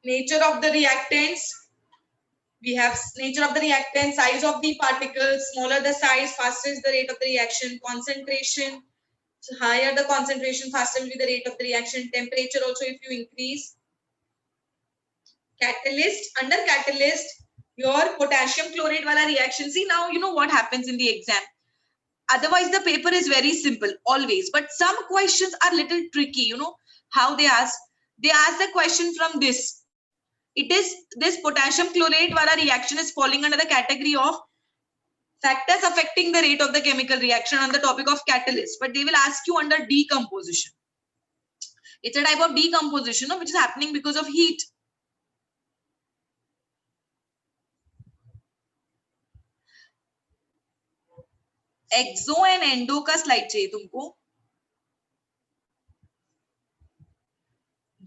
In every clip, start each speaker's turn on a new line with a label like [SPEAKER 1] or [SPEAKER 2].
[SPEAKER 1] nature of the reactants. We have nature of the reactant, size of the particles, smaller the size, faster is the rate of the reaction, concentration, so higher the concentration, faster will be the rate of the reaction, temperature also if you increase. Catalyst, under catalyst, your potassium chloride wala reaction. See, now you know what happens in the exam. Otherwise, the paper is very simple, always. But some questions are little tricky, you know, how they ask. They ask the question from this. It is this potassium chlorate wala reaction is falling under the category of factors affecting the rate of the chemical reaction on the topic of catalyst, but they will ask you under decomposition. It's a type of decomposition which is happening because of heat. Exo and endo का slide चाहिए तुमको.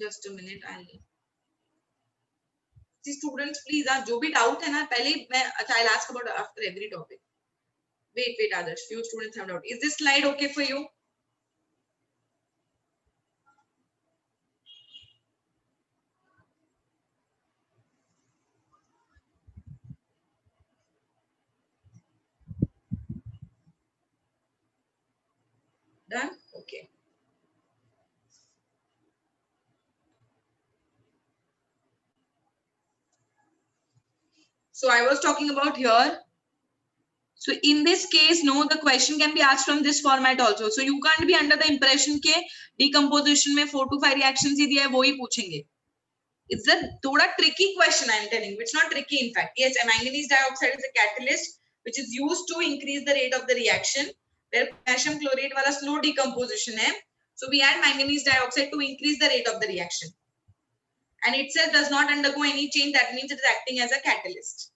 [SPEAKER 1] Just a minute, See students, please, जो भी doubt है ना पहले मैं I'll ask about after every topic. Wait, others. Few students have doubt. Is this slide okay for you? Done? Okay. So I was talking about here. So in this case, no, the question can be asked from this format also. So you can't be under the impression के decomposition में 4 to 5 reactions ही दिया है वो ही पूछेंगे. It's a थोड़ा tricky question I'm telling you. It's not tricky in fact. Yes, manganese dioxide is a catalyst which is used to increase the rate of the reaction. Where potassium chlorate वाला slow decomposition है. So we add manganese dioxide to increase the rate of the reaction. And itself does not undergo any change. That means it is acting as a catalyst.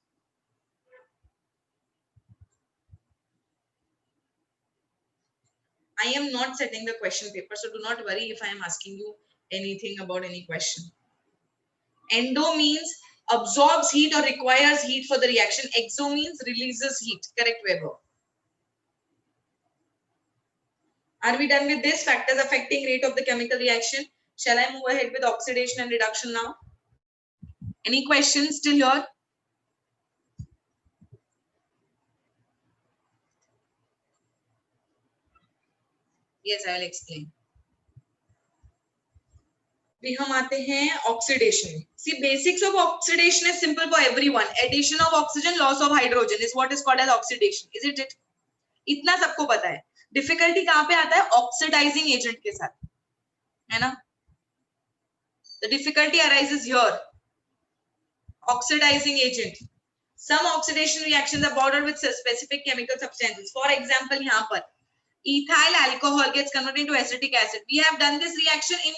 [SPEAKER 1] I am not setting the question paper, so do not worry if I am asking you anything about any question. Endo means absorbs heat or requires heat for the reaction. Exo means releases heat. Correct, Weber. Are we done with this? Factors affecting rate of the chemical reaction. Shall I move ahead with oxidation and reduction now? Any questions still here? Yes, I will explain. भी हम आते हैं oxidation. See, basics of oxidation is simple for everyone. Addition of oxygen, loss of hydrogen is what is called as oxidation. Isn't it? इतना सबको पता है. Difficulty कहाँ पे आता है? Oxidizing agent के साथ, है ना? The difficulty arises here. Oxidizing agent. Some oxidation reactions are bordered with specific chemical substances. For example, यहाँ पर ethyl alcohol gets converted into acetic acid. We have done this reaction in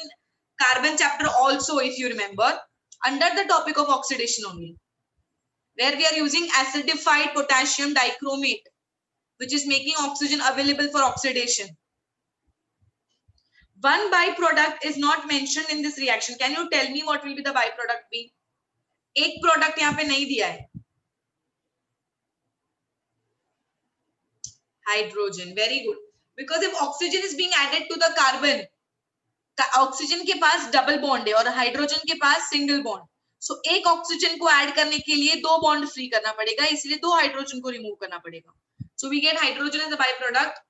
[SPEAKER 1] carbon chapter also, if you remember, under the topic of oxidation only, where we are using acidified potassium dichromate, which is making oxygen available for oxidation. One byproduct is not mentioned in this reaction. Can you tell me what will be the byproduct be? एक product यहाँ पे नहीं दिया है. Hydrogen. Very good. Because if oxygen is being added to the carbon, oxygen के पास double bond है और hydrogen के पास सिंगल बॉन्ड. सो एक ऑक्सीजन को ऐड करने के लिए दो बॉन्ड फ्री करना पड़ेगा, इसलिए दो हाइड्रोजन को रिमूव करना पड़ेगा. So we get hydrogen as a by product.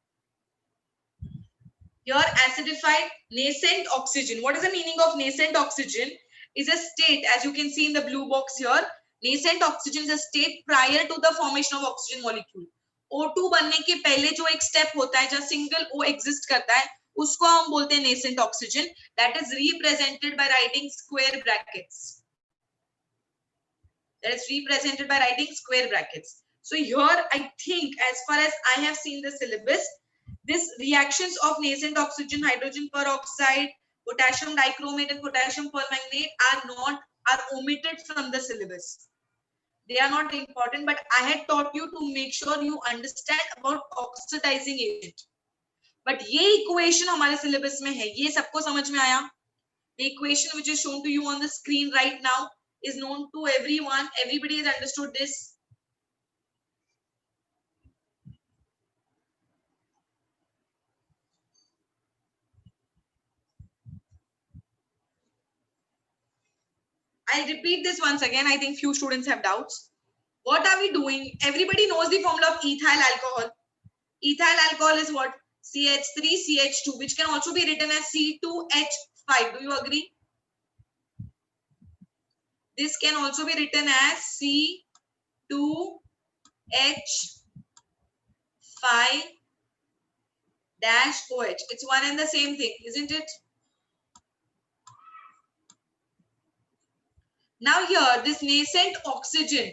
[SPEAKER 1] Here acidified nascent oxygen. What is the meaning of nascent oxygen? Is a state, as you can see in the blue box here. Nascent oxygen is a state prior to the formation of oxygen molecule. O2 बनने के पहले जो एक step होता है जहाँ single O exist करता है उसको हम बोलते हैं nascent oxygen. That is represented by writing square brackets. That is represented by writing square brackets. So here I think, as far as I have seen the syllabus, these reactions of nascent oxygen, hydrogen peroxide, potassium dichromate and potassium permanganate are omitted from the syllabus. They are not important, but I had taught you to make sure you understand about oxidizing agent. But ये equation हमारे syllabus में है, ये सबको समझ में आया? The equation which is shown to you on the screen right now is known to everyone. Everybody has understood this. I I'll repeat this once again. I think few students have doubts. What are we doing? Everybody knows the formula of ethyl alcohol. Ethyl alcohol is what? CH3CH2, which can also be written as C2H5. Do you agree? This can also be written as C2H5 dash OH. It's one and the same thing, isn't it? Now here, this nascent oxygen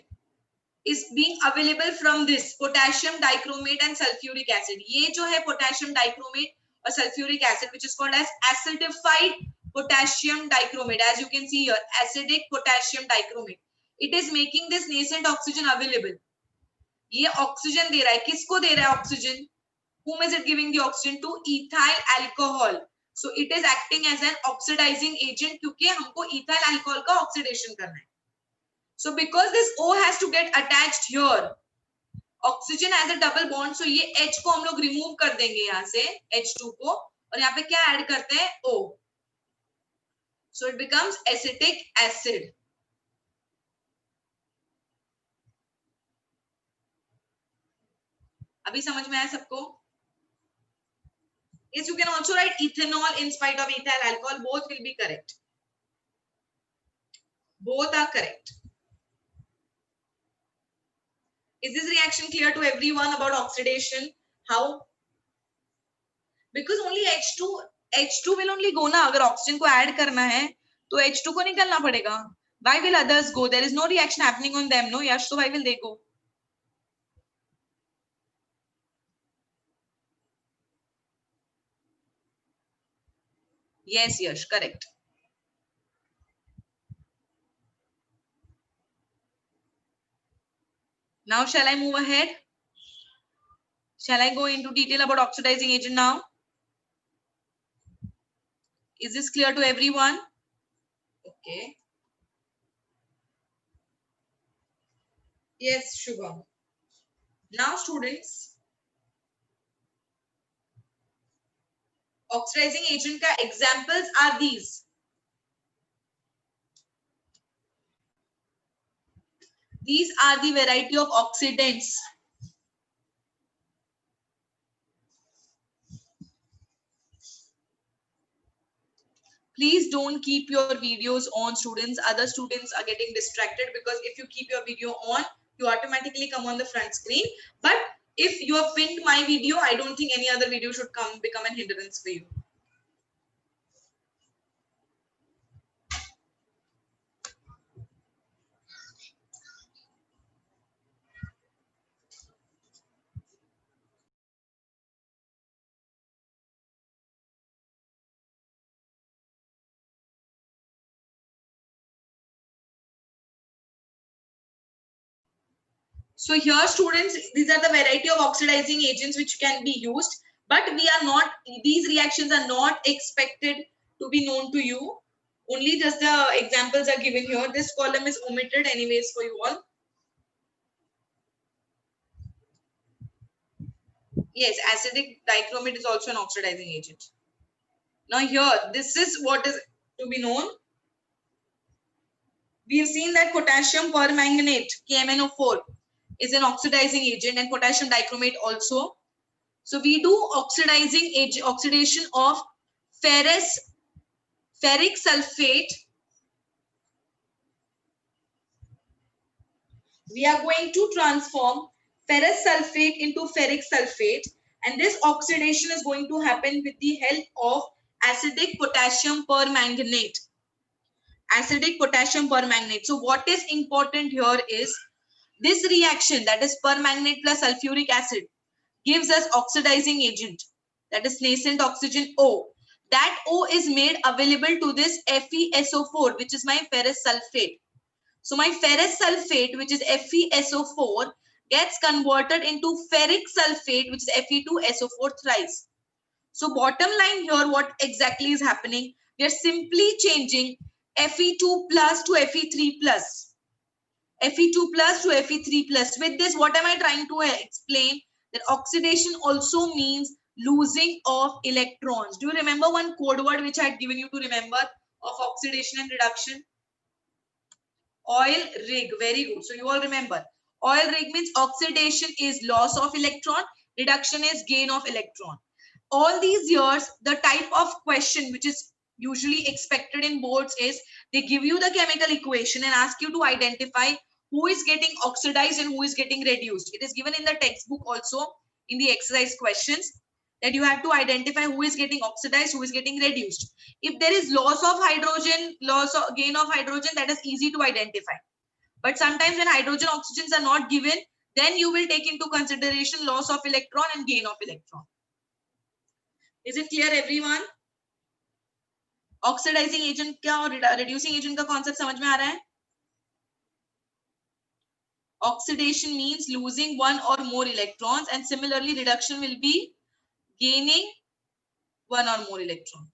[SPEAKER 1] is being available from this potassium dichromate and sulfuric acid. ये जो है potassium dichromate और sulfuric acid, which is called as acidified potassium dichromate. As you can see here, acidic potassium dichromate. It is making this nascent oxygen available. ये oxygen दे रहा है, किसको दे रहा है oxygen? Whom is it giving the oxygen to? Ethyl alcohol. So it is acting as an oxidizing agent क्योंकि हमको ethyl alcohol का oxidation करना है. So because this O has to get attached here, oxygen has a double bond. So ये H को हम लोग remove कर देंगे यहाँ से H2 को और यहाँ पे क्या add करते हैं? O. So it becomes acetic acid. अभी समझ में आया सबको? Yes, you can also write ethanol in spite of ethyl alcohol. Both will be correct. Both are correct. Is this reaction clear to everyone about oxidation? How? Because only H2 will only go ना. अगर oxygen को add करना है, तो H2 को निकलना पड़ेगा. Why will others go? There is no reaction happening on them, no? Yash, so why will they go? Yes, Yash, correct. Now, shall I move ahead? Shall I go into detail about oxidizing agent now? Is this clear to everyone? Okay. Yes, Shubham. Now, students, oxidizing agent ka examples are these. These are the variety of oxidants. Please don't keep your videos on, students. Other students are getting distracted because if you keep your video on, you automatically come on the front screen. But if you have pinned my video, I don't think any other video should become an hindrance for you. So here, students, these are the variety of oxidizing agents which can be used, but these reactions are not expected to be known to you. Only just the examples are given here. This column is omitted anyways for you all. Yes, acidic dichromate is also an oxidizing agent. Now here, this is what is to be known. We have seen that potassium permanganate, KMnO4, is an oxidizing agent, and potassium dichromate also. So we do oxidation of ferric sulfate. We are going to transform ferrous sulfate into ferric sulfate, and this oxidation is going to happen with the help of acidic potassium permanganate. Acidic potassium permanganate. So what is important here is this reaction, that is permanganate plus sulfuric acid, gives us oxidizing agent, that is nascent oxygen O. That O is made available to this FeSO4, which is my ferrous sulfate. So my ferrous sulfate, which is FeSO4, gets converted into ferric sulfate, which is Fe2SO4 thrice. So bottom line here, what exactly is happening? We are simply changing Fe2 plus to Fe3 plus. Fe2 plus to Fe3 plus. With this, what am I trying to explain? That oxidation also means losing of electrons. Do you remember one code word which I had given you to remember of oxidation and reduction? Oil rig, very good. So you all remember, oil rig means oxidation is loss of electron, reduction is gain of electron. All these years, the type of question which is usually expected in boards is they give you the chemical equation and ask you to identify who is getting oxidized and who is getting reduced. It is given in the textbook also in the exercise questions that you have to identify who is getting oxidized, who is getting reduced. If there is loss of hydrogen, loss of gain of hydrogen, that is easy to identify. But sometimes when hydrogen oxygens are not given, then you will take into consideration loss of electron and gain of electron. Is it clear everyone? Oxidising agent क्या और reducing agent का concept समझ में आ रहा है? Oxidation means losing one or more electrons, and similarly reduction will be gaining one or more electron.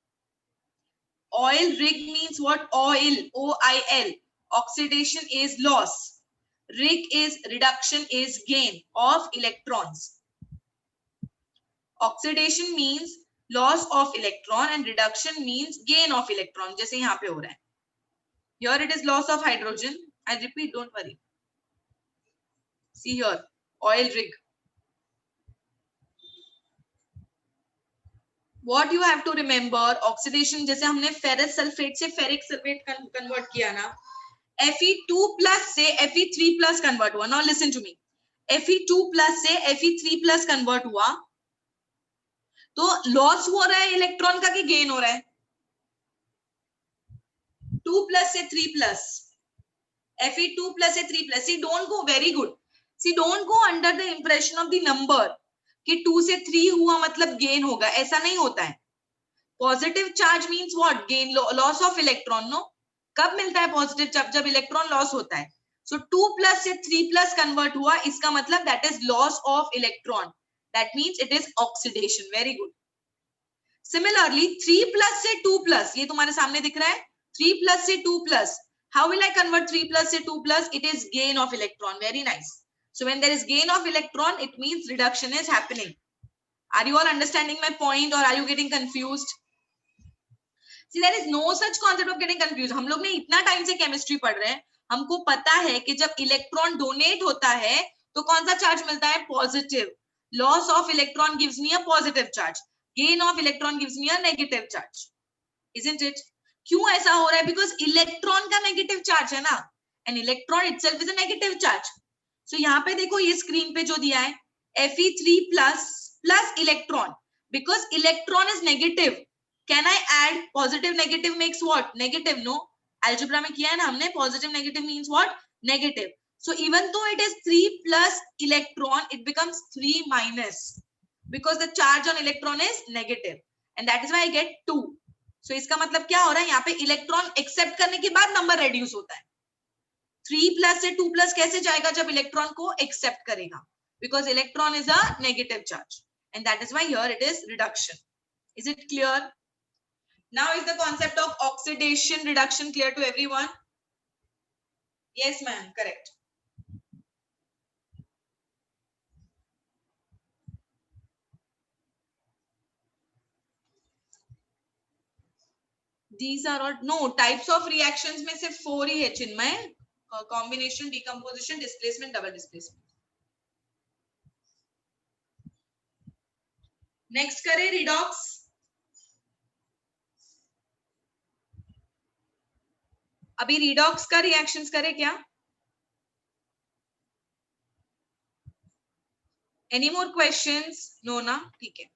[SPEAKER 1] Oil rig means what? Oil, O-I-L. Oxidation is loss. Rig is reduction is gain of electrons. Oxidation means loss of electron and reduction means gain of electron. जैसे यहाँ पे हो रहा है. Here it is loss of hydrogen. I repeat, don't worry. See here, oil rig. What you have to remember, oxidation जैसे हमने ferrous sulfate से ferric sulfate convert किया ना, Fe2 plus से Fe3 plus convert हुआ. Now listen to me. Fe2 plus से Fe3 plus convert हुआ, तो लॉस हो रहा है इलेक्ट्रॉन का कि गेन हो रहा है? 2 plus से 3 plus. Fe2 plus से 3 plus. See, don't go, very good. See, don't go under the impression of the number कि 2 से 3 हुआ मतलब गेन होगा. ऐसा नहीं होता है. Positive charge means what? Gain, loss of electron. No, कब मिलता है पॉजिटिव चार्ज? जब इलेक्ट्रॉन लॉस होता है. सो 2 प्लस से 3 प्लस कन्वर्ट हुआ, इसका मतलब that is loss of electron. That means it is oxidation. Very good. Similarly 3 plus से 2 प्लस, ये तुम्हारे सामने दिख रहा है. 3 प्लस से 2 plus, how will I convert 3 plus से 2 plus? It is gain of electron. Very nice. So when there is gain of electron, it means reduction is happening. Are you all understanding my point or are you getting confused? See, there is no such concept of getting confused. हम लोग ने इतना time से chemistry पढ़ रहे हैं, हमको पता है कि जब इलेक्ट्रॉन डोनेट होता है तो कौन सा चार्ज मिलता है? Positive. Loss of electron gives me a positive charge, gain of electron gives me a negative charge. Isn't it? क्यों ऐसा हो रहा है? बिकॉज इलेक्ट्रॉन का नेगेटिव चार्ज है ना, and electron itself is a negative charge. So यहाँ पे देखो, ये स्क्रीन पे जो दिया है Fe3 plus plus electron, because electron is negative. Can I add positive negative makes what? Negative. No, algebra में किया है ना हमने. Positive negative means what? Negative. So even though it is 3 plus electron, it becomes 3 minus because the charge on electron is negative, and that is why I get 2. So इसका मतलब क्या हो रहा है? यहाँ पे इलेक्ट्रॉन एक्सेप्ट करने के बाद नंबर रेड्यूस होता है. 3 प्लस से 2 प्लस कैसे जाएगा? जब इलेक्ट्रॉन को एक्सेप्ट करेगा, because electron is a negative charge, and that is why here it is reduction. Is it clear? Now is the concept of oxidation reduction clear to everyone? Yes ma'am, correct. These are all no types of reactions में सिर्फ 4 ही है चिन्मय. Combination, decomposition, displacement, double displacement. Next करें redox. अभी redox का reactions करें क्या? Any more questions? No ना, ठीक है.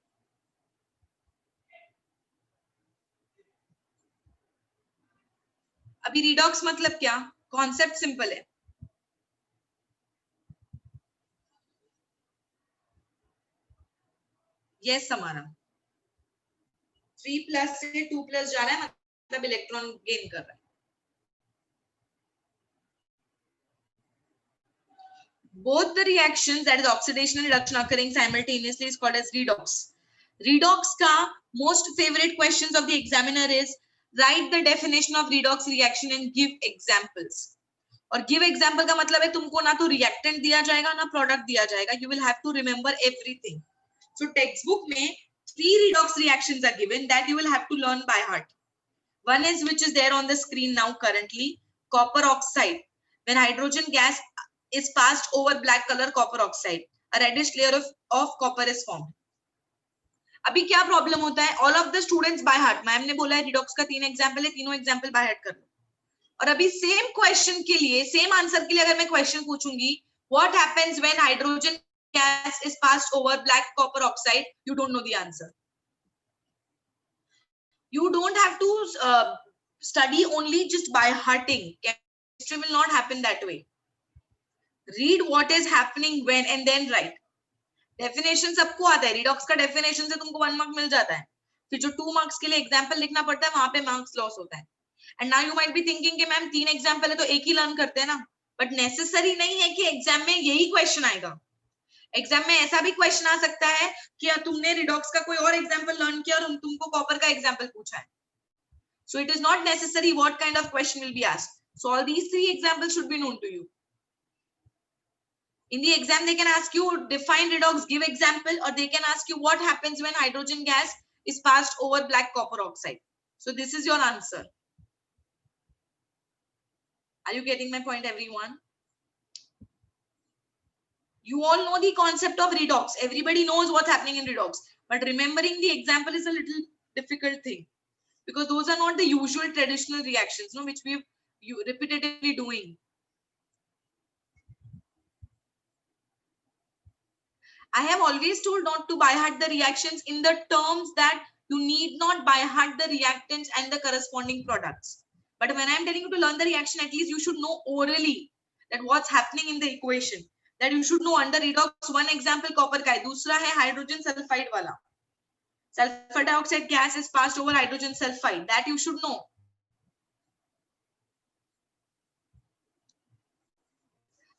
[SPEAKER 1] अभी रिडॉक्स मतलब क्या? कॉन्सेप्ट सिंपल है. यस हमारा 3 प्लस से 2 प्लस जा रहा है, मतलब इलेक्ट्रॉन गेन कर रहा है. Both the reactions, that is oxidation and reduction occurring simultaneously, is called as redox. Redox का most favorite questions of the examiner is write the definition of redox reaction and give examples. और give example का मतलब है तुमको ना तो reactant दिया जाएगा ना product दिया जाएगा. You will have to remember everything. So textbook में 3 redox reactions are given that you will have to learn by heart. One is which is there on the screen now currently, copper oxide. when hydrogen gas is passed over black color copper oxide, a reddish layer of copper is formed. अभी क्या problem होता है, all of the students by heart, ma'am ने बोला है redox का 3 example है, तीनों एग्जांपल बाय हार्ट कर लो. और अभी सेम क्वेश्चन के लिए, सेम आंसर के लिए अगर मैं क्वेश्चन पूछूंगी, what happens when hydrogen gas is passed over black copper oxide, you don't know the answer. You don't have to study only just by hearting. Chemistry will not happen that way. Read what is happening when and then write. Definition सबको आता है, redox का definition से तुमको 1 mark मिल जाता है, फिर जो 2 marks के लिए example लिखना पड़ता है वहां पे marks loss होता है. And now you might be thinking कि मैम 3 example है तो एक ही learn करते हैं ना, but necessary नहीं है कि exam में यही question आएगा. एग्जाम में ऐसा भी क्वेश्चन आ सकता है कि तुमने रिडॉक्स का कोई और एग्जांपल लर्न किया और तुमको कॉपर का एग्जांपल पूछा है. So it is not necessary what kind of question will be asked. So all these 3 examples should be known to you. In the exam they can ask you define redox, give example, or they can ask you what happens when hydrogen gas is passed over black copper oxide. So this is your answer. Are you getting my point, everyone? You all know the concept of redox. Everybody knows what's happening in redox, but remembering the example is a little difficult thing because those are not the usual traditional reactions, no, which we've repetitively doing. I have always told not to by heart the reactions in the terms that you need not by heart the reactants and the corresponding products. But when I'm telling you to learn the reaction, at least you should know orally that what's happening in the equation. That you should know under redox. One example copper का है, दूसरा है hydrogen sulfide वाला. Sulfur dioxide gas is passed over hydrogen sulfide. That you should know.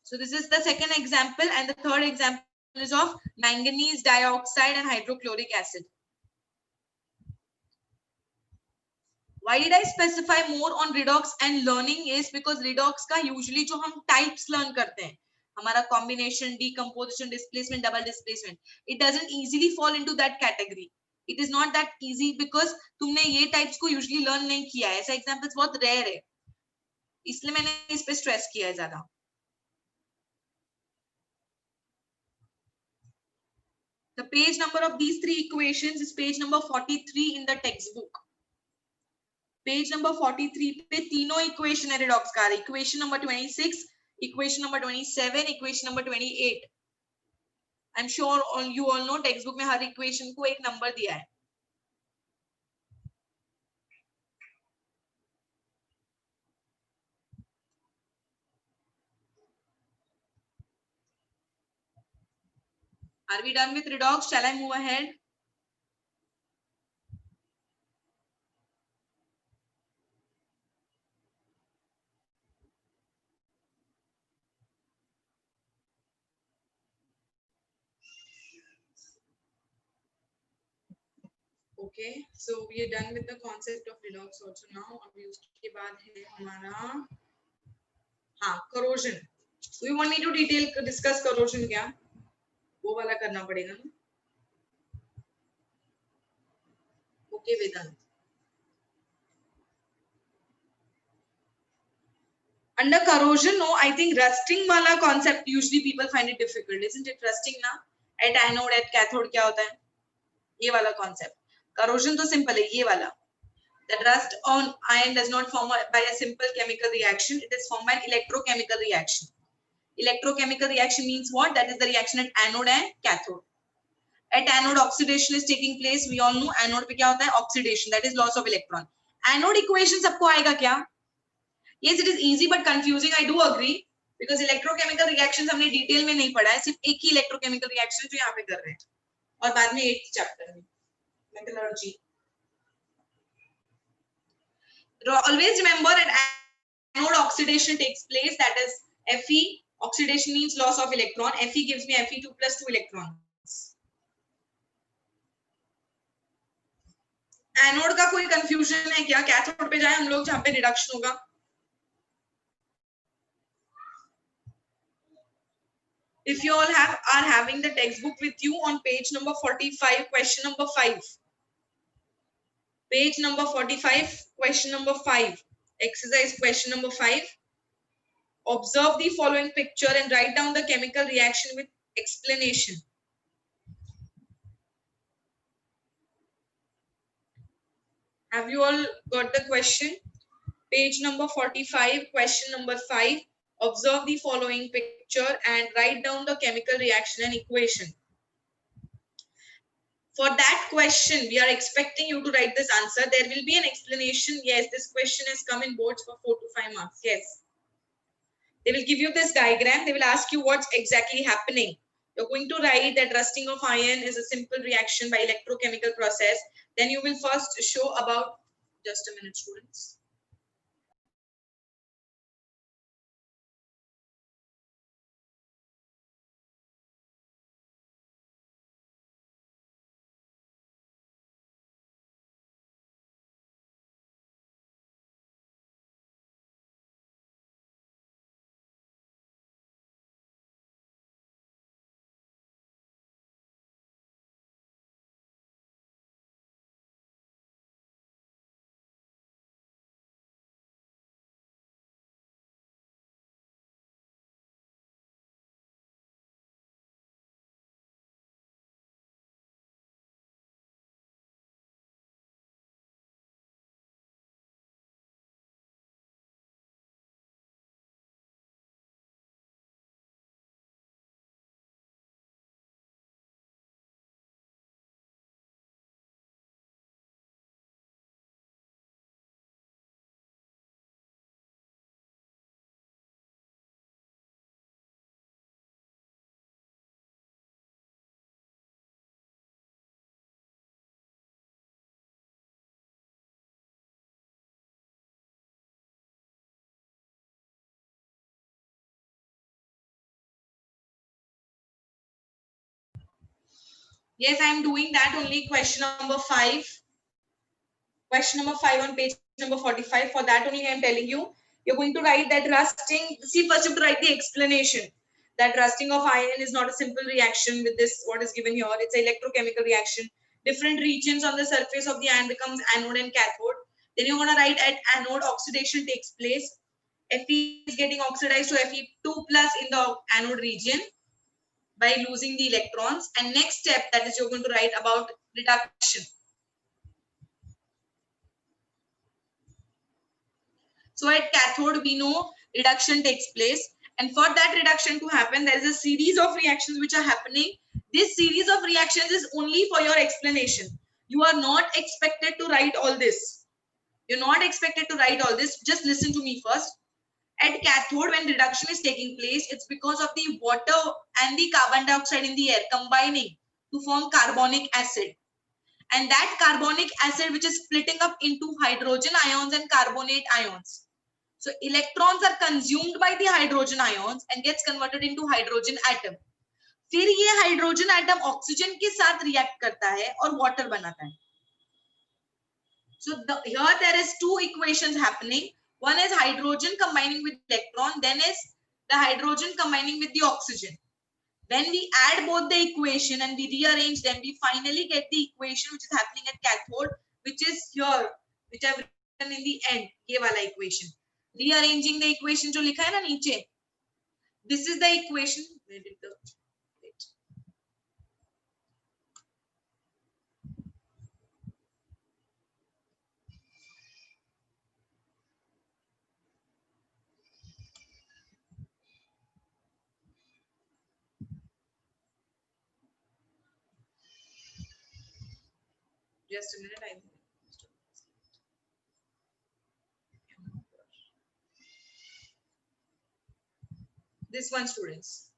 [SPEAKER 1] So this is the second example, and the third example is of manganese dioxide and hydrochloric acid. Why did I specify more on redox and learning is because redox का usually जो हम types learn करते हैं, हमारा combination, decomposition, displacement, double displacement, it doesn't easily fall into that category. It is not that easy because तुमने ये types को usually learn नहीं किया है, ऐसा examples बहुत rare है, इसलिए मैंने इस पे stress किया है ज़्यादा. The page number of these 3 equations is page number 43 in the textbook. Page number 43 पे तीनों equation है redox का, equation number 26, equation number 27, equation number 28. I'm sure you all know textbook में हर equation को एक number दिया है. Are we done with redox? Shall I move ahead? Okay, so we are done with the concept of redox also now. अभी उसके बाद है हमारा corrosion. So you want me to discuss corrosion क्या? वो वाला करना पड़ेगा ना? Okay, Vedant. Under corrosion, no, I think rusting वाला concept usually people find it difficult, isn't it? Rusting ना, at anode, at cathode क्या होता है? ये वाला concept. Corrosion तो simple है, ये वाला. That rust on iron does not form by a simple chemical reaction. It is formed by an electrochemical reaction. Electrochemical reaction means what? That is the reaction at anode and cathode. At anode, oxidation is taking place. We all know anode पे क्या होता है? Oxidation. That is loss of electron. Anode equation सबको आएगा क्या? Yes, it is easy but confusing. I do agree because electrochemical reactions हमने detail में नहीं पढ़ा है, सिर्फ एक ही electrochemical reaction जो यहाँ पे कर रहे हैं, और बाद में 8th chapter में metallurgy. Always remember that anode oxidation takes place. That is Fe. Oxidation means loss of electron. Fe gives me Fe2 plus 2 electrons. Anode का कोई confusion है क्या? Cathode पे जाए हम लोग जहाँ पे reduction होगा. If you all are having the textbook with you on page number 45, question number 5. Page number 45, question number 5. Exercise question number 5. Observe the following picture and write down the chemical reaction with explanation. Have you all got the question? Page number 45, question number 5. Observe the following picture and write down the chemical reaction and equation. For that question, we are expecting you to write this answer. There will be an explanation. Yes, this question has come in boards for 4 to 5 marks. Yes. They will give you this diagram. They will ask you what's exactly happening. You're going to write that rusting of iron is a simple reaction by electrochemical process. Then you will first show about, just a minute, students. Yes, I am doing that only. Question number 5. Question number 5 on page number 45. For that only I am telling you. You're going to write that rusting. See, first you have to write the explanation. That rusting of iron is not a simple reaction with this, what is given here. It's an electrochemical reaction. Different regions on the surface of the iron becomes anode and cathode. Then you're going to write at anode oxidation takes place. Fe is getting oxidized to Fe2 plus in the anode region by losing the electrons. And next step, that is you're going to write about reduction. So at cathode, we know reduction takes place. And for that reduction to happen, there is a series of reactions which are happening. This series of reactions is only for your explanation. You are not expected to write all this. You're not expected to write all this. Just listen to me first. At cathode, when reduction is taking place, it's because of the water and the carbon dioxide in the air combining to form carbonic acid. And that carbonic acid, which is splitting up into hydrogen ions and carbonate ions. So electrons are consumed by the hydrogen ions and gets converted into hydrogen atom. फिर ये hydrogen atom oxygen के साथ react करता है और water बनाता है. So here there is two equations happening. One is hydrogen combining with electron, then is the hydrogen combining with the oxygen. When we add both the equation and we rearrange them, we finally get the equation which is happening at cathode, which is here, which I have written in the end, ये वाला equation. Rearranging the equation जो लिखा है ना नीचे, this is the equation. Where did the wait. Just a minute, I think. This one, students.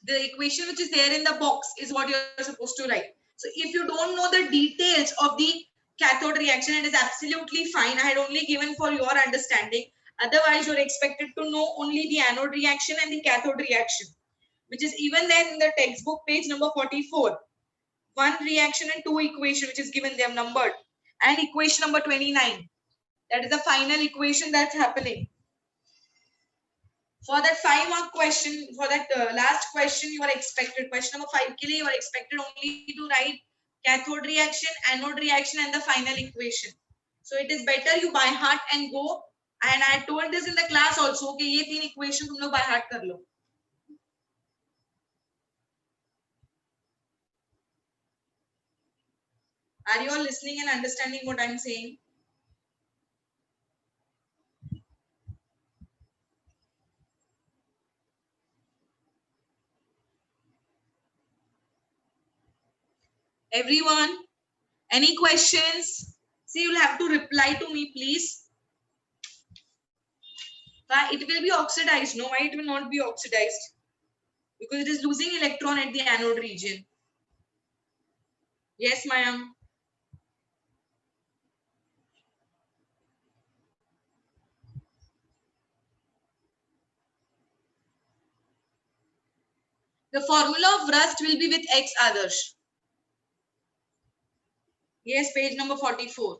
[SPEAKER 1] The equation which is there in the box is what you're supposed to write. So if you don't know the details of the cathode reaction, it is absolutely fine. I had only given for your understanding. Otherwise, you're expected to know only the anode reaction and the cathode reaction, which is even then in the textbook page number 44. One reaction and two equation which is given, they are numbered. And equation number 29. That is the final equation that's happening. For that 5 mark question, for that last question, you are expected, question number 5 ke liye, you are expected only to write cathode reaction, anode reaction and the final equation. So it is better you by heart and go and I told this in the class also कि ये 3 equation तुम लोग by heart कर लो. Are you all listening and understanding what I'm saying? Everyone, any questions? See, you'll have to reply to me, please. It will be oxidized. No, why it will not be oxidized? Because it is losing electron at the anode region. Yes, Mayam. The formula of rust will be with X, Adarsh. Yes, page number 44.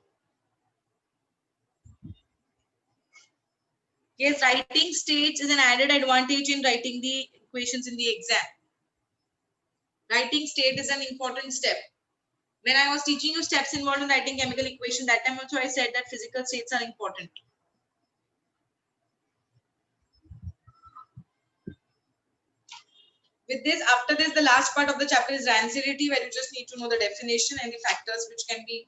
[SPEAKER 1] Yes, writing states is an added advantage in writing the equations in the exam. Writing state is an important step. When I was teaching you steps involved in writing chemical equation, that time also I said that physical states are important. With this, after this, the last part of the chapter is rancidity, where you just need to know the definition and the factors which can be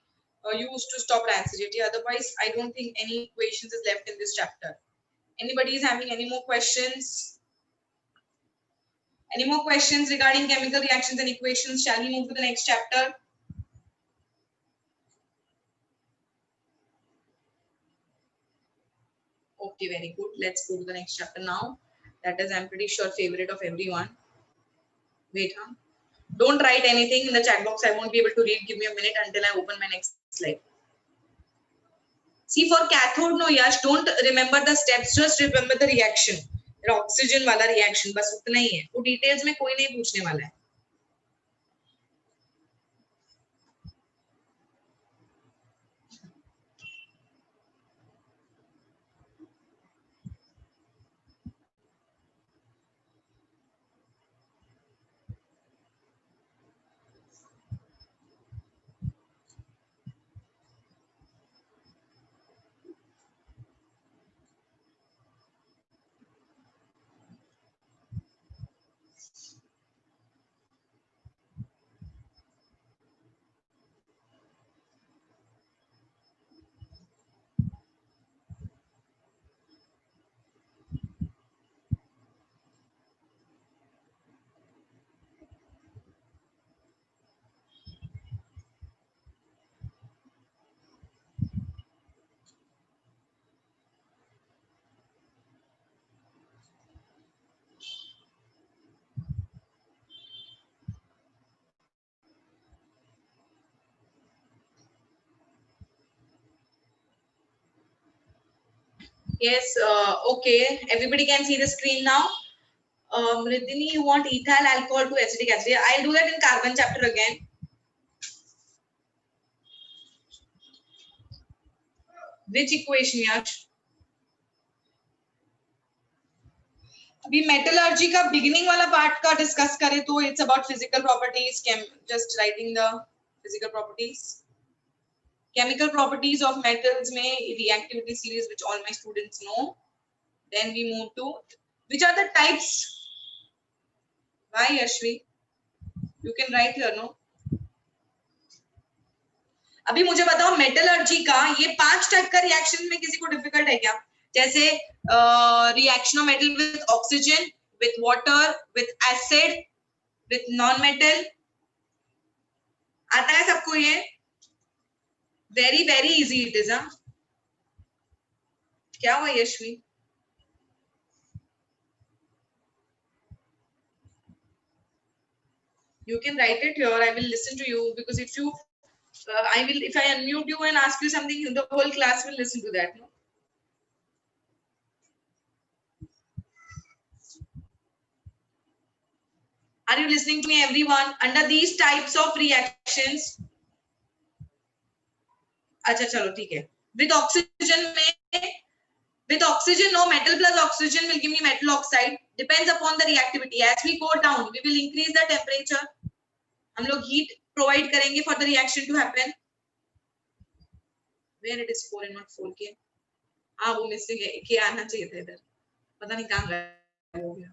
[SPEAKER 1] used to stop rancidity. Otherwise, I don't think any equations is left in this chapter. Anybody is having any more questions? Any more questions regarding chemical reactions and equations? Shall we move to the next chapter? Okay, very good. Let's go to the next chapter now. That is, I'm pretty sure, favorite of everyone. Wait, huh? Don't write anything in the chat box. I won't be able to read. Give me a minute until I open my next slide. See, for cathode, no, Yash, don't remember the steps. Just remember the reaction. Oxygen वाला reaction, बस उतना ही है. वो details में कोई नहीं पूछने वाला है. Yes, okay. Everybody can see the screen now. Ridhini, you want ethyl alcohol to acetic acid. I'll do that in carbon chapter again. Which equation, Yash? अभी मेटलर्जी का बिगिनिंग वाला पार्ट का डिस्कस करें तो it's about physical properties just writing the physical properties chemical properties of metals में reactivity series which all my students know. Then we move to which are the types. Why, Yashvi? You can write here, no? अभी मुझे बताओ metallurgy का ये 5 type का reaction में किसी को डिफिकल्ट है क्या? जैसे reaction of metal with oxygen, with water, with acid, with non metal, आता है सबको ये? Very very easy it is. क्या हुआ Yashvi? You can write it here. I will listen to you because if you if I unmute you and ask you something, the whole class will listen to that, no? Are you listening to me, everyone? Under these types of reactions, अच्छा चलो ठीक है. With oxygen में, with oxygen, no, metal plus oxygen will give me metal oxide. Depends upon the reactivity. As we go down, we will increase the temperature. हम लोग heat provide करेंगे for the reaction to happen. Where it is 4 and not 4K. हाँ वो missing है, के आना चाहिए था इधर, पता नहीं कहाँ गया हो गया.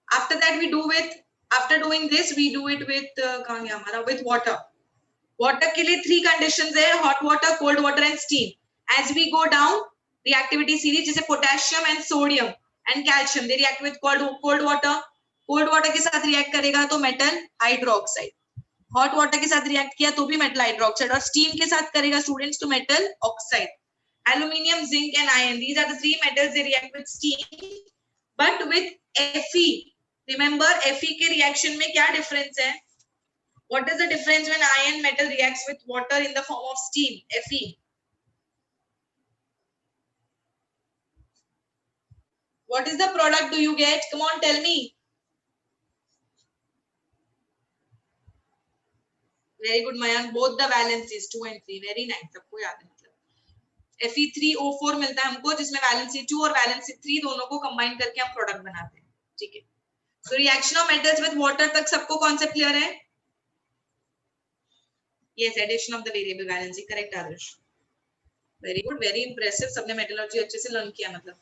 [SPEAKER 1] After that we do with, after doing this we do it with कहाँ गया हमारा, with water. वाटर के लिए 3 कंडीशंस है, hot water, cold water and steam. As we go down reactivity series, जैसे potassium and sodium and calcium they react with cold water. Cold water के साथ react करेगा तो मेटल हाइड्रोक्साइड. हॉट वाटर के साथ रिएक्ट किया तो भी मेटल हाइड्रोक्साइड, और स्टीम के साथ करेगा स्टूडेंट्स तो metal oxide. Aluminium, zinc and iron, these are the 3 metals they react with steam. But with Fe, remember Fe के रिएक्शन में क्या डिफरेंस है? What is the difference when iron metal reacts with water in the form of steam, Fe? What is the product do you get? Come on, tell me. Very good, Mayank. Both the valencies 2 and 3. Very nice. सबको याद है मतलब. Fe3O4 मिलता है हमको, जिसमें valency 2 और valency 3 दोनों को combine करके हम product बनाते हैं. ठीक है. So reaction of metals with water तक सबको concept clear है? Yes, addition of the variable valency. Correct, Adarsh. Very good, very impressive. सबने metallurgy अच्छे से learn किया मतलब.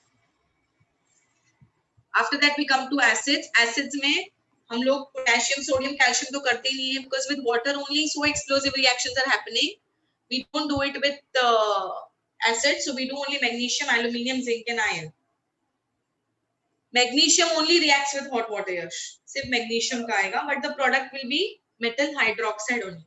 [SPEAKER 1] After that we come to acids. Acids में हम लोग potassium, sodium, calcium तो करते ही नहीं है, because with water only so explosive reactions are happening. We don't do it with acids, so we do only magnesium, aluminium, zinc and iron. Magnesium only reacts with hot water. Yash. सिर्फ magnesium का आएगा, but the product will be metal hydroxide only.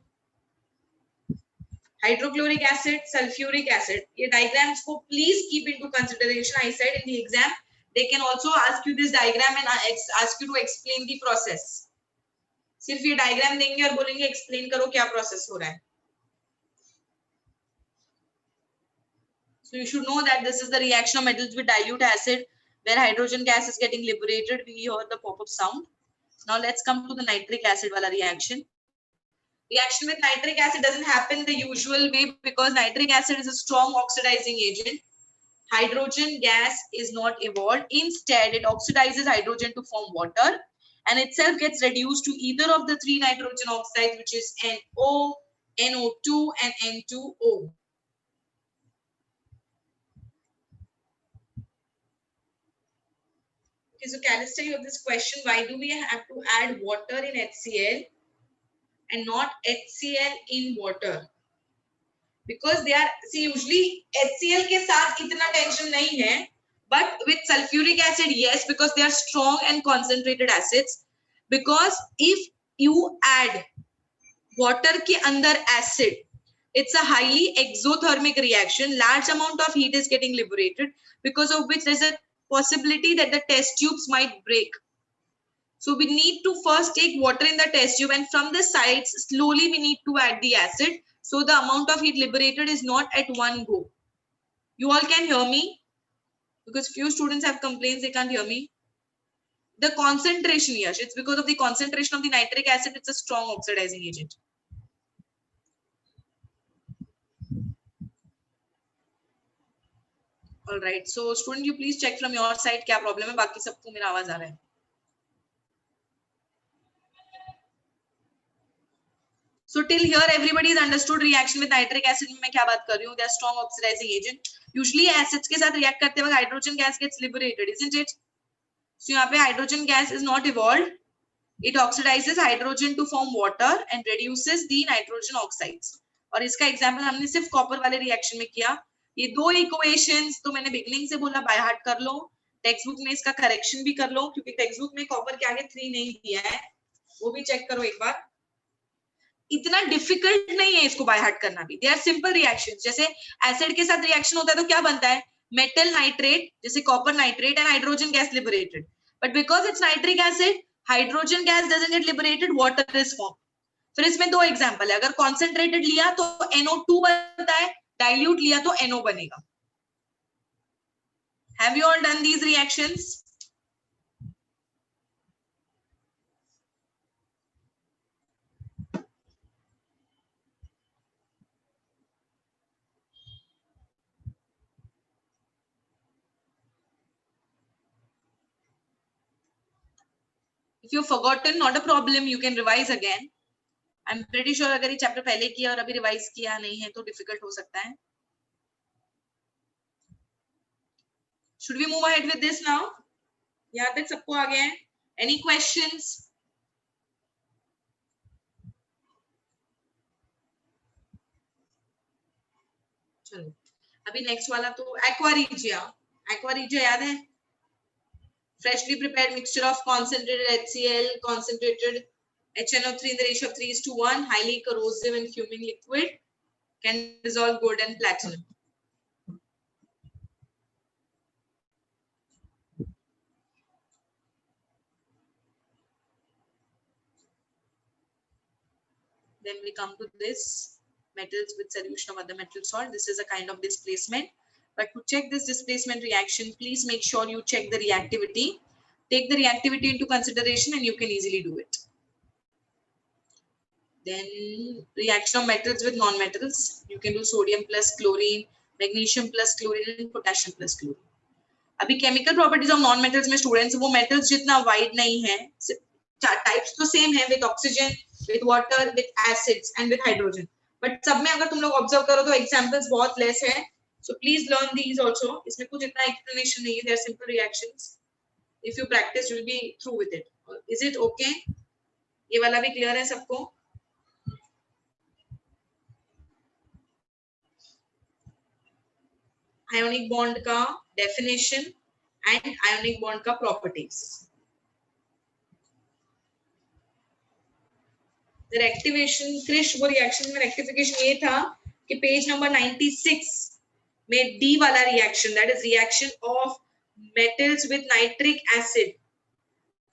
[SPEAKER 1] Hydrochloric acid, sulfuric acid. ये diagrams को please keep into consideration. I said in the exam they can also ask you this diagram and ask you to explain the process. सिर्फ ये diagram देंगे और बोलेंगे explain करो क्या process हो रहा है. So you should know that this is the reaction of metals with dilute acid, where hydrogen gas is getting liberated. We hear the pop-up sound. Now let's come to the nitric acid wala reaction. Reaction with nitric acid doesn't happen the usual way, because nitric acid is a strong oxidizing agent. Hydrogen gas is not evolved. Instead, it oxidizes hydrogen to form water, and itself gets reduced to either of the 3 nitrogen oxides, which is NO, NO2 and N2O. Okay, so Calister, you have this question, why do we have to add water in HCl and not HCl in water? Because they are, see, usually HCl के साथ इतना tension नहीं है, but with sulfuric acid, yes, because they are strong and concentrated acids. Because if you add water के अंदर acid, it's a highly exothermic reaction. Large amount of heat is getting liberated, because of which there's a possibility that the test tubes might break. So we need to first take water in the test tube, and from the sides slowly we need to add the acid, so the amount of heat liberated is not at one go. You all can hear me? Because few students have complaints they can't hear me. The concentration, Yash, it's because of the concentration of the nitric acid, it's a strong oxidizing agent. All right, so student, you please check from your side क्या problem है, बाकी सबको मेरा आवाज आ रहा है. So till here everybody has understood reaction with nitric acid में मैं क्या बात कर रही हूँ. They are strong oxidizing agent. Usually acids के साथ react करते वक्त hydrogen gas gets liberated, isn't it? So यहाँ पे hydrogen gas is not evolved. It oxidizes hydrogen to form water and reduces the nitrogen oxides. और इसका example हमने सिर्फ copper वाले reaction में किया. ये 2 equations तो मैंने beginning से बोला by heart कर लो. Textbook में इसका correction भी कर लो, क्योंकि textbook में copper के आगे 3 नहीं दिया है. वो भी check करो एक बार. इतना डिफिकल्ट नहीं है इसको बाय हार्ट करना भी. They are simple reactions. जैसे एसिड के साथ रिएक्शन होता है तो क्या बनता है, मेटल नाइट्रेट, जैसे copper nitrate and hydrogen gas liberated. But because it's nitric acid, hydrogen gas doesn't get liberated, water is form. फिर इसमें 2 एग्जांपल है. अगर कॉन्सेंट्रेटेड लिया तो NO2 बनता है, डाइल्यूट लिया तो NO बनेगा. Have you all done these reactions? If you've forgotten, not a problem, you can revise again. I am pretty sure अगर ये चैप्टर पहले किया और अभी रिवाइज किया नहीं है तो डिफिकल्ट हो सकता है. Should we move ahead with this now? यहाँ तक सबको आ गया है? Any questions? चलो अभी नेक्स्ट वाला तो एक्वारिजिया. एक्वारिजिया याद है? Freshly prepared mixture of concentrated HCl, concentrated HNO3 in the ratio of 3:1, highly corrosive and fuming liquid, can dissolve gold and platinum. Then we come to this metals with solution of other metal salt. This is a kind of displacement. But to check this displacement reaction, please make sure you check the reactivity. Take the reactivity into consideration and you can easily do it. Then reaction of metals with non-metals. You can do sodium plus chlorine, magnesium plus chlorine, and potassium plus chlorine. अभी chemical properties of non-metals में students वो metals जितना wide नहीं है, types तो same है with oxygen, with water, with acids and with hydrogen. But सब में अगर तुम लोग observe करो तो examples बहुत less है. So please learn these also. इसमें कुछ इतना explanation नहीं है. They are simple reactions. If you practice, you'll be through with it. Is it okay? ये वाला भी clear है सबको? Ionic bond का definition and ionic bond का properties. The rectification, Krish, वो reaction में rectification ये था कि page number 96 में D वाला reaction, that is reaction of metals with nitric acid.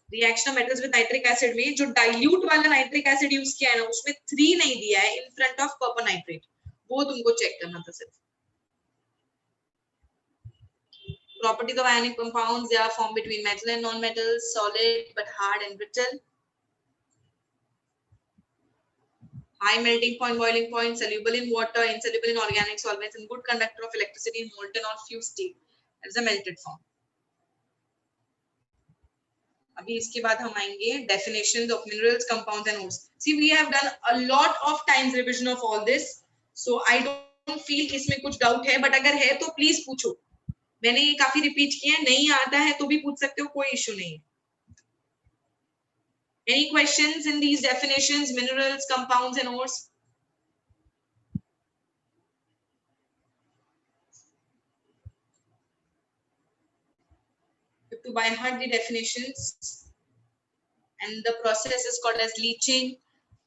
[SPEAKER 1] Reaction of metals with nitric acid में जो dilute वाला nitric acid use किया है ना, उसमें 3 नहीं दिया है in front of copper nitrate. वो तुमको check करना था सिर्फ. Properties of ionic compounds, they are formed between metal and non-metals, solid but hard and brittle. High melting point, boiling point, soluble in water, insoluble in organic solvents, and good conductor of electricity in molten or fused state. That is a melted form. अभी इसके बाद हम आएंगे definitions of minerals, compounds, and ores. See, we have done a lot of times revision of all this, so I don't feel इसमें कुछ doubt है, but अगर है तो please पूछो. मैंने ये काफी repeat किया है, नहीं आता है तो भी पूछ सकते हो, कोई issue नहीं है. Any questions in these definitions, minerals, compounds, and ores? You have to by heart the definitions, and the process is called as leaching.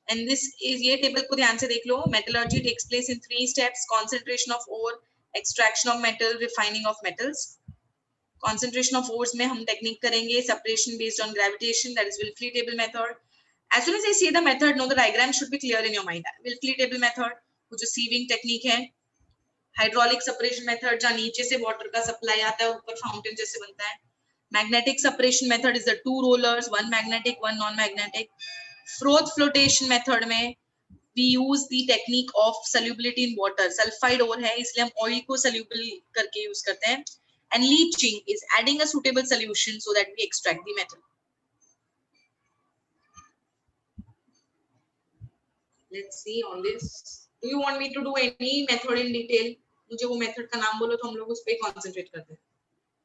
[SPEAKER 1] And this is ये table को ध्यान से देख लो. Metallurgy takes place in 3 steps: concentration of ore, extraction of metal, refining of metals. Concentration of ores में हम technique करेंगे separation based on gravitation, that is Wilfley table method. As soon as I say the method, no, the diagram should be clear in your mind. Wilfley table method, which is sieving technique है. Hydraulic separation method, जहाँ नीचे से water का supply आता है, ऊपर fountain जैसे बनता है. Magnetic separation method is the 2 rollers, one magnetic, one non-magnetic. Froth flotation method में we use the technique of solubility in water. Sulfide ore है, इसलिए हम oil को soluble करके use करते हैं. And leaching is adding a suitable solution so that we extract the metal. Let's see on this. Do you want me to do any method in detail? मुझे वो method का नाम बोलो तो हम लोग उस पे concentrate करते हैं.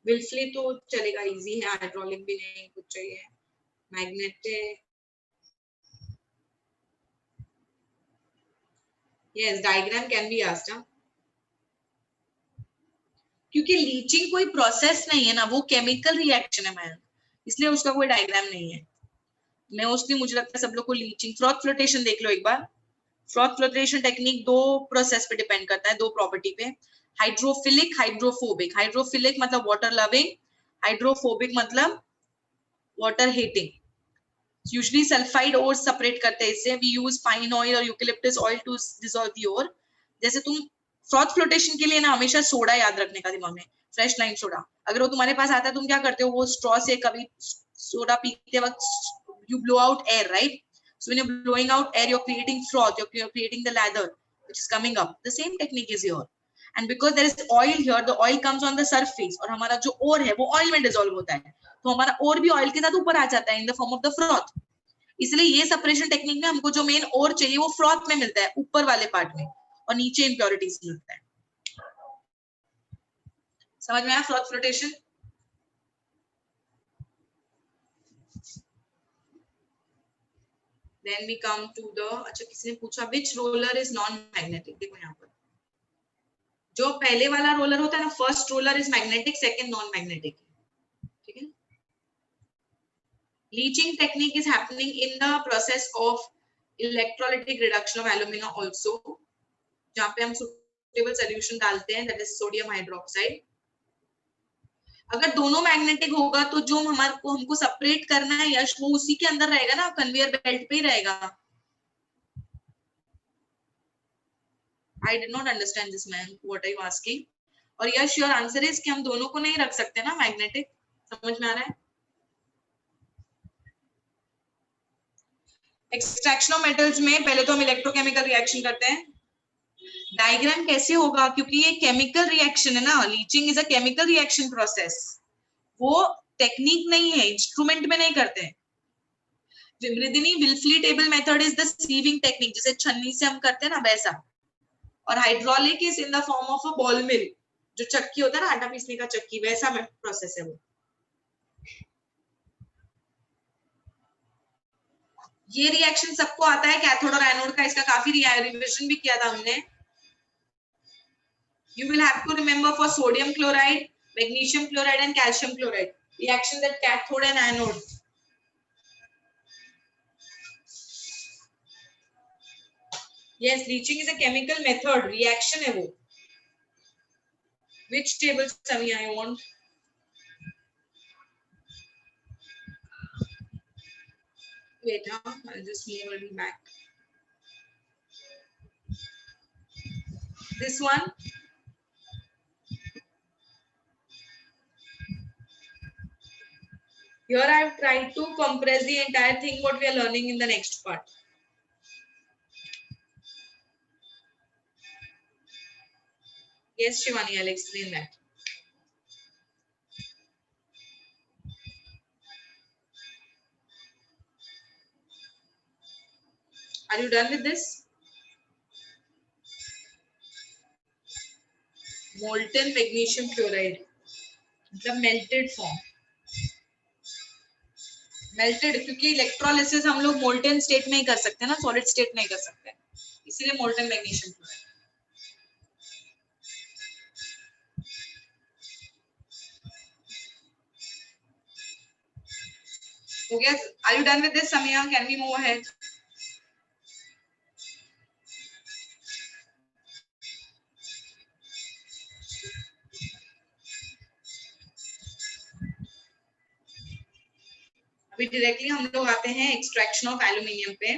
[SPEAKER 1] Wilfley तो चलेगा, easy है. Hydraulic भी नहीं कुछ चाहिए. Magnetic. Yes, diagram can be asked. Huh? क्योंकि लीचिंग कोई प्रोसेस नहीं है ना, वो केमिकल रिएक्शन है मैम, इसलिए उसका कोई डायग्राम नहीं है. मोस्टली मुझे लगता है सब लोग को लीचिंग. फ्रॉथ फ्लोटेशन देख लो एक बार. फ्रॉथ फ्लोटेशन टेक्निक 2 प्रोसेस पे डिपेंड करता है, 2 प्रॉपर्टी पे. Hydrophilic, hydrophobic. हाइड्रोफिलिक मतलब वाटर लविंग, हाइड्रोफोबिक मतलब water hating. Usually sulphide ore separate करते हैं इससे. वी यूज पाइन ऑयल और eucalyptus oil to dissolve the ore. जैसे तुम फ्रॉथ फ्लोटेशन के लिए ना हमेशा सोडा याद रखने का दिमाग में, फ्रेश लाइम सोडा. अगर वो तुम्हारे पास आता है तुम क्या करते हो, वो स्ट्रॉ से कभी सोडा पीते वक्त you blow out air, right? So when you're blowing out air, you're creating froth, you're creating the lather which is coming up. The same technique is here. And because there is oil here, the oil comes on the surface और हमारा जो ore है वो oil में dissolve होता है, तो हमारा ore भी oil के साथ ऊपर आ जाता है in the form of the froth. इसलिए ये सेपरेशन टेक्निक में हमको जो मेन और चाहिए वो फ्रॉथ में मिलता है, ऊपर वाले पार्ट में, और नीचे इम्प्योरिटीज मिलता है। समझ में आया froth flotation? Then we come to the, अच्छा किसी ने पूछा which roller is non-magnetic, देखो यहाँ पर जो पहले वाला रोलर होता है ना, first roller is magnetic, second non magnetic, ठीक है। Leaching technique is happening in the process of electrolytic reduction of alumina also, जहां पे हम सुटेबल सॉल्यूशन डालते हैं, दैट इज सोडियम हाइड्रोक्साइड। अगर दोनों मैग्नेटिक होगा तो जो हमारे को हमको सेपरेट करना है यश, वो उसी के अंदर रहेगा ना, कन्वेयर बेल्ट पे ही रहेगा। I did not understand this man, what are you asking? और यश योर आंसर इज कि हम दोनों को नहीं रख सकते ना मैग्नेटिक, समझ में आ रहा है? एक्सट्रैक्शन ऑफ मेटल्स में पहले तो हम इलेक्ट्रोकेमिकल रिएक्शन करते हैं। डायग्राम कैसे होगा, क्योंकि ये केमिकल रिएक्शन है ना, leaching is a chemical reaction process, वो टेक्निक नहीं है, इंस्ट्रूमेंट में नहीं करते हैं। विमृदिनी Wilfley table method is the sieving technique, जैसे छन्नी से हम करते हैं ना वैसा, और hydraulic is in the form of a ball mill, जो चक्की होता है ना आटा पीसने का चक्की, वैसा प्रोसेस है वो। ये रिएक्शन सबको आता है कैथोड और एनोड का, इसका काफी रिविजन भी किया था हमने। You will have to remember for sodium chloride, magnesium chloride and calcium chloride, reaction that cathode and anode. Yes, leaching is a chemical method, reaction है वो। Which table Samia I want? Wait, I'll just move a little back. This one. Here I have tried to compress the entire thing what we are learning in the next part. Yes, Shivani, I'll explain that. Are you done with this? Molten magnesium chloride, मतलब melted form. Melted, क्योंकि electrolysis हम लोग molten state में ही कर सकते हैं ना, solid state नहीं कर सकते, इसीलिए मोल्टन मैग्नीशियम क्लोराइड। हो गया? Are you done with this, Samia? Can we move ahead? अभी डायरेक्टली हम लोग आते हैं एक्सट्रैक्शन ऑफ एल्यूमिनियम पे।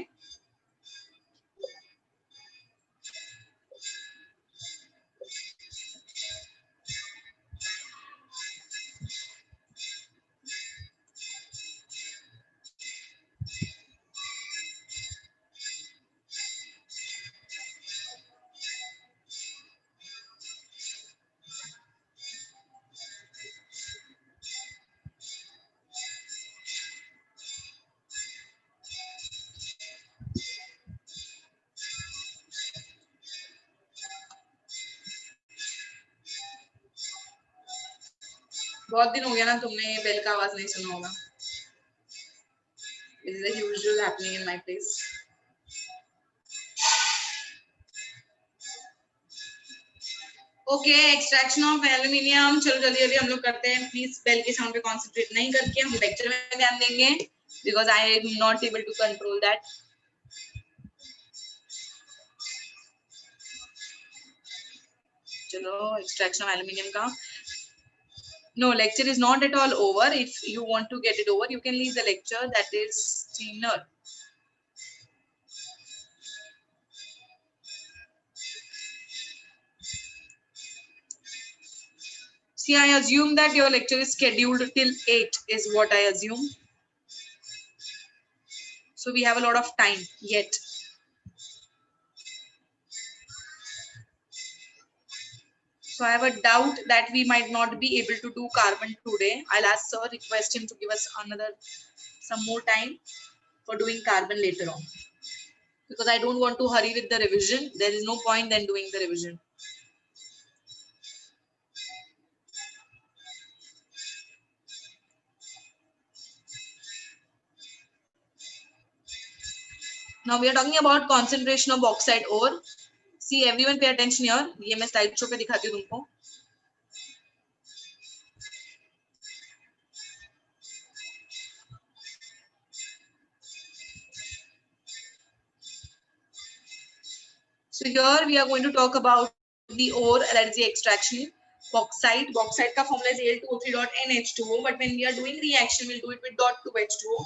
[SPEAKER 1] बहुत दिन हो गया ना, तुमने ये बेल का आवाज नहीं सुना होगा। This is the usual happening in my place. Okay, extraction of aluminium, चलो जल्दी जल्दी हम लोग करते हैं। प्लीज बेल के साउंड पे कॉन्सेंट्रेट नहीं करके हम लेक्चर में ध्यान देंगे, because I am not able to control that. चलो एक्सट्रैक्शन ऑफ एल्यूमिनियम का, no, lecture is not at all over. If you want to get it over, you can leave the lecture. That is thinner. See, I assume that your lecture is scheduled till 8 is what I assume. So we have a lot of time yet. So I have a doubt that we might not be able to do carbon today. I'll ask sir, request him to give us some more time. for doing carbon later on. Because I don't want to hurry with the revision. There is no point then doing the revision. Now we are talking about concentration of bauxite ore. See, everyone pay attention here. ये मैं slide show पे दिखाती हूँ तुमको. So here we are going to talk about the ore, that is the extraction. Bauxite. Bauxite का formula is Al2O3.NH2O. But when we are doing reaction, we'll do it with .2H2O.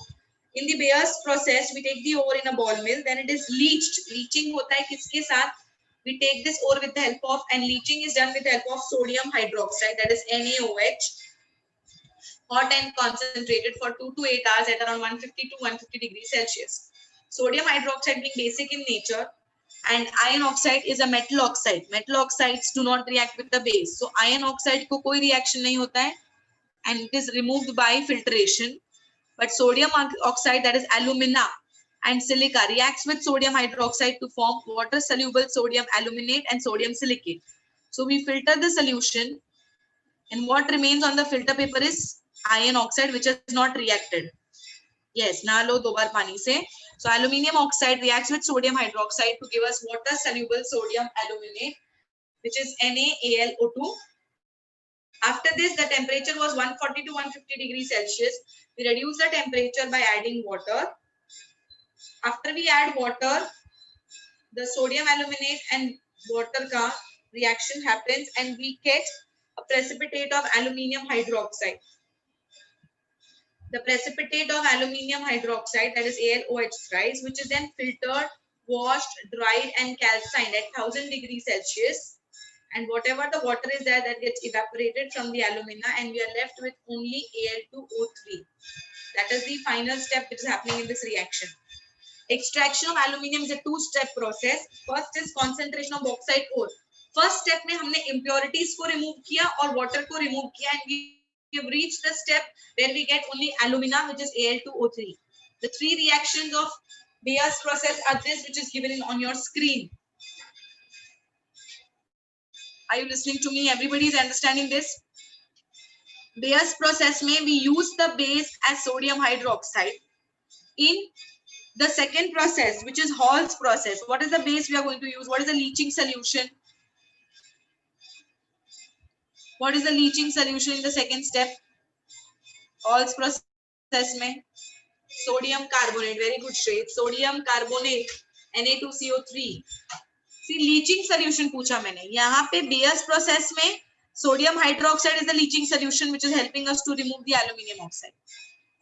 [SPEAKER 1] In the Bayer's process, we take the ore in a ball mill. Then it is leached. Leaching होता है किसके साथ? We take this ore with the help of, and leaching is done with the help of sodium hydroxide, that is NaOH, hot and concentrated for 2 to 8 hours at around 150 to 150 degrees Celsius. Sodium hydroxide being basic in nature, and iron oxide is a metal oxide. Metal oxides do not react with the base. So iron oxide को कोई reaction नहीं होता है, and it is removed by filtration. But sodium oxide, that is alumina and silica, reacts with sodium hydroxide to form water soluble sodium aluminate and sodium silicate. So we filter the solution, and what remains on the filter paper is iron oxide, which has not reacted. Yes, na lo do bar pani se. So aluminium oxide reacts with sodium hydroxide to give us water soluble sodium aluminate, which is NaAlO2. After this, the temperature was 140 to 150 degrees Celsius. We reduce the temperature by adding water. After we add water, the sodium aluminate and water ka reaction happens, and we get a precipitate of aluminium hydroxide. The precipitate of aluminium hydroxide, that is AlOH thrice, which is then filtered, washed, dried, and calcined at 1000 degrees Celsius. And whatever the water is there, that gets evaporated from the alumina, and we are left with only Al2O3. That is the final step which is happening in this reaction. Extraction of aluminium is a two-step process. First is concentration of bauxite ore. First step में हमने impurities को remove किया और water को remove किया, and we have reached the step where we get only alumina, which is Al2O3. The three reactions of Bayer's process are this, which is given on your screen. Are you listening to me? Everybody is understanding this? Bayer's process में we use the base as sodium hydroxide. In the second process, which is Hall's process, what is the base we are going to use? What is the leaching solution? What is the leaching solution in the second step? Hall's process में sodium carbonate. Very good, Shreya. Sodium carbonate, Na2CO3. See, leaching solution पूछा मैंने. यहाँ पे Bayer's process में sodium hydroxide is the leaching solution which is helping us to remove the aluminium oxide.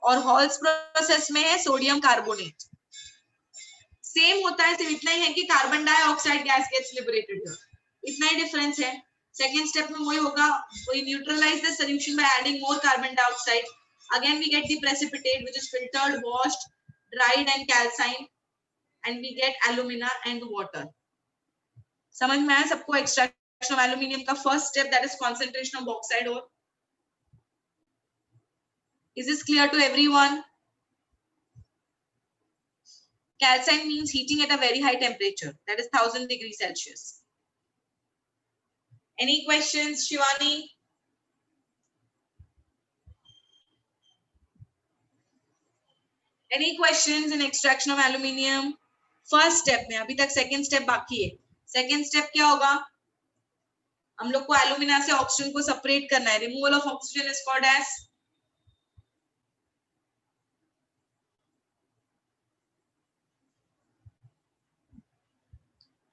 [SPEAKER 1] और Hall's process में है sodium carbonate. Same होता है, सिर्फ इतना ही है कि carbon dioxide gas gets liberated here. इतना ही difference है. Second step में वही होगा. We neutralize the solution by adding more carbon dioxide. Again we get the precipitate, which is filtered, washed, dried, and calcined, and we get alumina and water. समझ में आया सबको? Extraction of aluminium का first step, that is concentration of bauxite ore. Is this clear to everyone? Calcine means heating at a very high temperature, that is 1000 degrees Celsius. Any questions, Shivani? Any questions in extraction of aluminium? First step में, अभी तक second step बाकी है. Second step क्या होगा? हम लोग को alumina से oxygen को separate करना है. Removal of oxygen is called as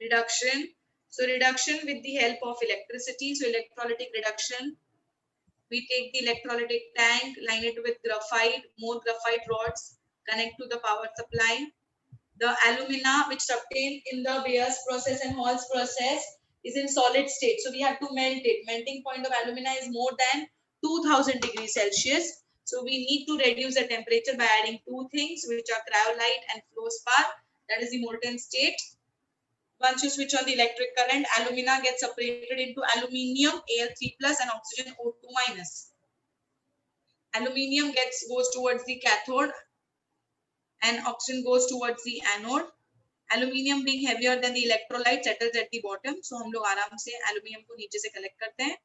[SPEAKER 1] reduction. So reduction with the help of electricity. So electrolytic reduction. We take the electrolytic tank, line it with graphite, more graphite rods, connect to the power supply. The alumina which is obtained in the Bayer's process and Hall's process is in solid state. So we have to melt it. Melting point of alumina is more than 2000 degrees Celsius. So we need to reduce the temperature by adding two things, which are cryolite and fluorspar. That is the molten state. Once you switch on the electric current, alumina gets separated into aluminium Al3 plus and oxygen O2 minus. Aluminium goes towards the cathode, and oxygen goes towards the anode. Aluminium being heavier than the electrolyte settles at the bottom. So हम लोग आराम से aluminium को नीचे से collect करते हैं.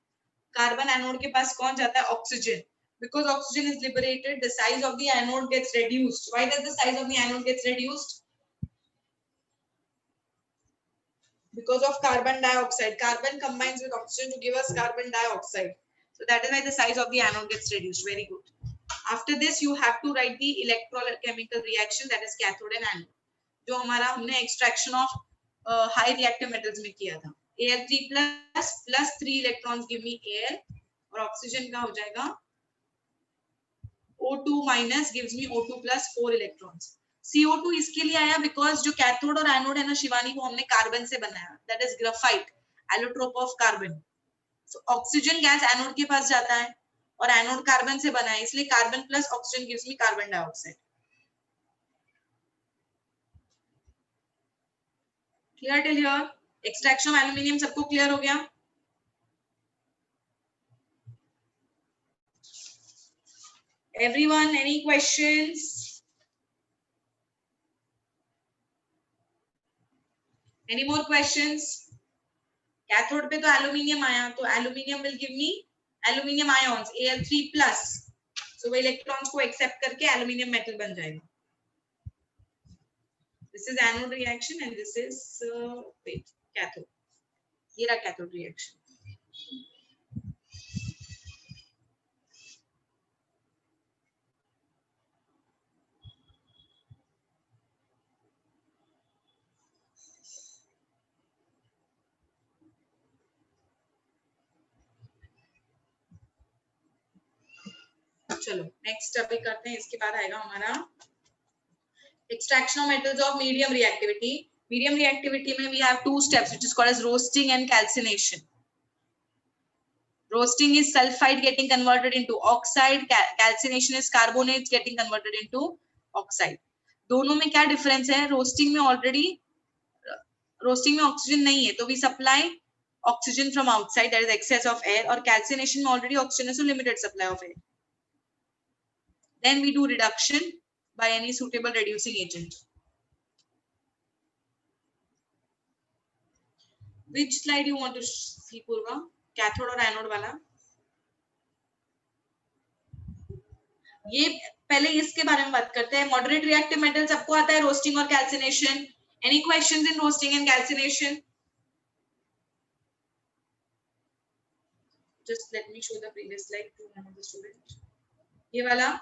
[SPEAKER 1] Carbon anode के पास कौन जाता है? Oxygen. Because oxygen is liberated, the size of the anode gets reduced. Why does the size of the anode gets reduced? Because of carbon dioxide. Carbon combines with oxygen to give us carbon dioxide. So that is why the size of the anode gets reduced. Very good. After this, you have to write the electrochemical reaction, that is cathode and anode. जो हमारा हमने extraction of high reactive metals में किया था. Al3 plus 3 electrons give me Al और oxygen का हो जाएगा O2 minus gives me O2 plus 4 electrons. CO2 इसके लिए आया because जो कैथोड और एनोड है ना शिवानी, वो हमने कार्बन से बनाया, that is graphite, allotrope of carbon. So oxygen gas anode के पास जाता है और एनोड कार्बन से बना है, इसलिए carbon plus oxygen gives me carbon dioxide. Clear till here? Extraction of aluminium सबको क्लियर हो गया? Everyone, any questions? Any more questions? Cathode पे तो एल्यूमिनियम आया, तो aluminium will give me aluminium ions Al3 plus. So वो इलेक्ट्रॉन्स को एक्सेप्ट करके एल्यूमिनियम मेटल बन जाएगा. This is anode reaction and this is cathode. ये रहा cathode reaction. चलो नेक्स्ट अभी करते हैं, इसके बाद आएगा हमारा extraction of metals of medium reactivity. Medium reactivity में we have two steps which is called as roasting and calcination. Roasting is sulfide getting converted into oxide, calcination is carbonates getting converted into oxide. दोनों में क्या difference है? roasting में already oxygen नहीं है, तो we supply oxygen from outside, that is excess of air, और calcination में already oxygen है, so limited supply of air. Then we do reduction by any suitable reducing agent. Which slide you want to see, Purva? Cathode और anode वाला? ये पहले इसके बारे में बात करते हैं. Moderate reactive metal सबको आता है, roasting और calcination. Any questions in roasting and calcination? Just let me show the previous slide to one of the students. ये वाला